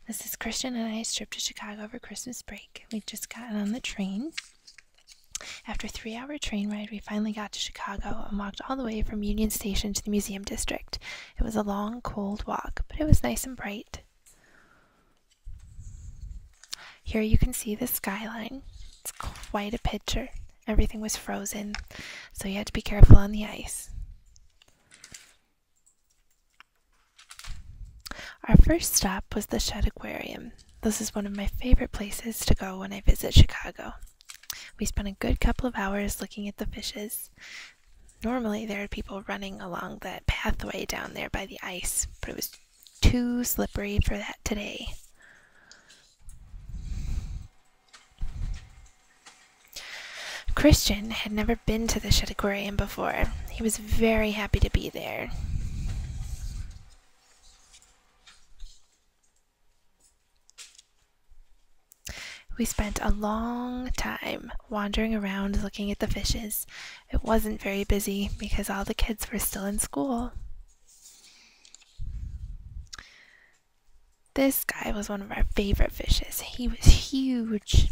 This is Christian and I's trip to Chicago for Christmas break. We've just gotten on the train. After a 3-hour train ride, we finally got to Chicago and walked all the way from Union Station to the Museum District. It was a long, cold walk, but it was nice and bright. Here you can see the skyline. It's quite a picture. Everything was frozen, so you had to be careful on the ice. Our first stop was the Shedd Aquarium. This is one of my favorite places to go when I visit Chicago. We spent a good couple of hours looking at the fishes. Normally there are people running along that pathway down there by the ice, but it was too slippery for that today. Christian had never been to the Shedd Aquarium before. He was very happy to be there. We spent a long time wandering around looking at the fishes. It wasn't very busy because all the kids were still in school. This guy was one of our favorite fishes. He was huge.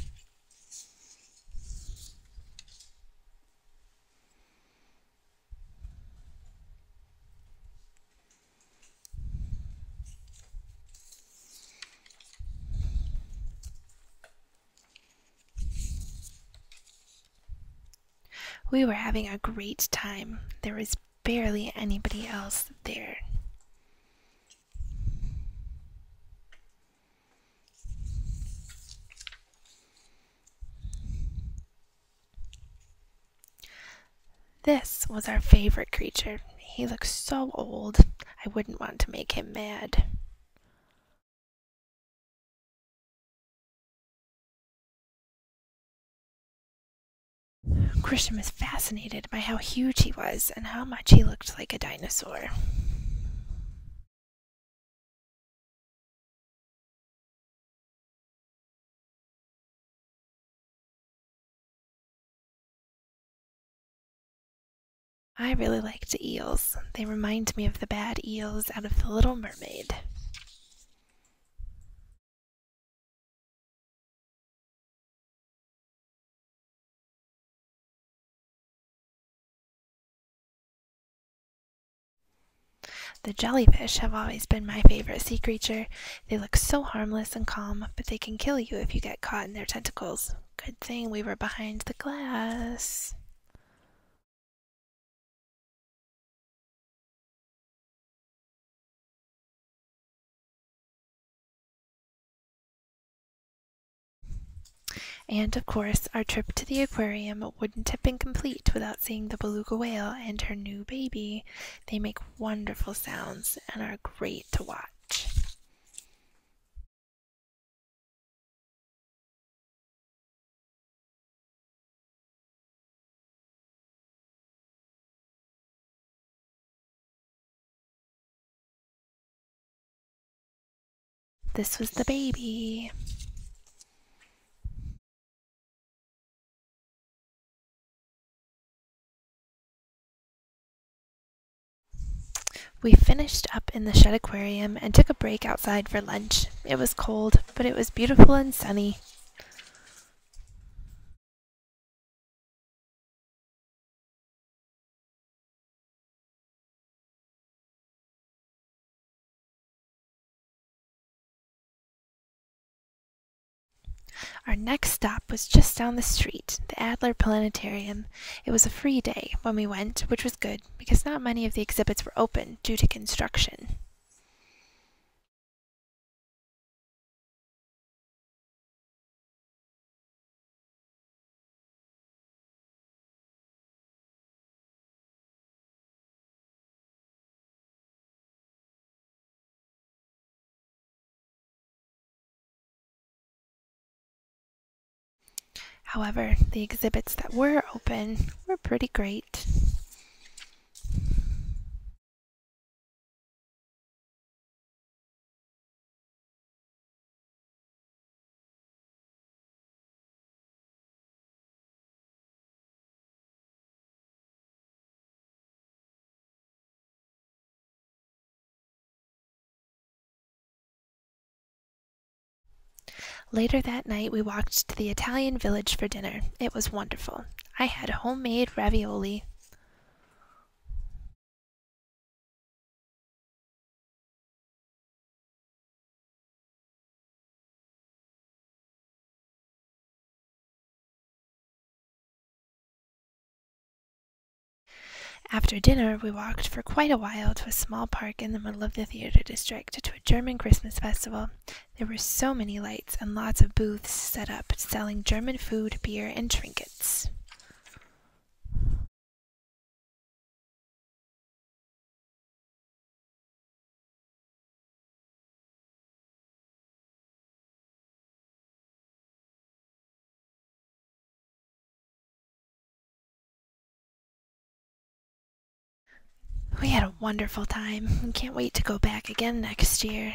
We were having a great time. There was barely anybody else there. This was our favorite creature. He looked so old, I wouldn't want to make him mad. Christian was fascinated by how huge he was and how much he looked like a dinosaur. I really liked eels. They remind me of the bad eels out of The Little Mermaid. The jellyfish have always been my favorite sea creature. They look so harmless and calm, but they can kill you if you get caught in their tentacles. Good thing we were behind the glass. And of course, our trip to the aquarium wouldn't have been complete without seeing the beluga whale and her new baby. They make wonderful sounds and are great to watch. This was the baby. We finished up in the Shedd Aquarium and took a break outside for lunch. It was cold, but it was beautiful and sunny. Our next stop was just down the street, the Adler Planetarium. It was a free day when we went, which was good because not many of the exhibits were open due to construction. However, the exhibits that were open were pretty great. Later that night, we walked to the Italian village for dinner. It was wonderful. I had homemade ravioli. After dinner, we walked for quite a while to a small park in the middle of the theater district to a German Christmas festival. There were so many lights and lots of booths set up selling German food, beer, and trinkets. We had a wonderful time and can't wait to go back again next year.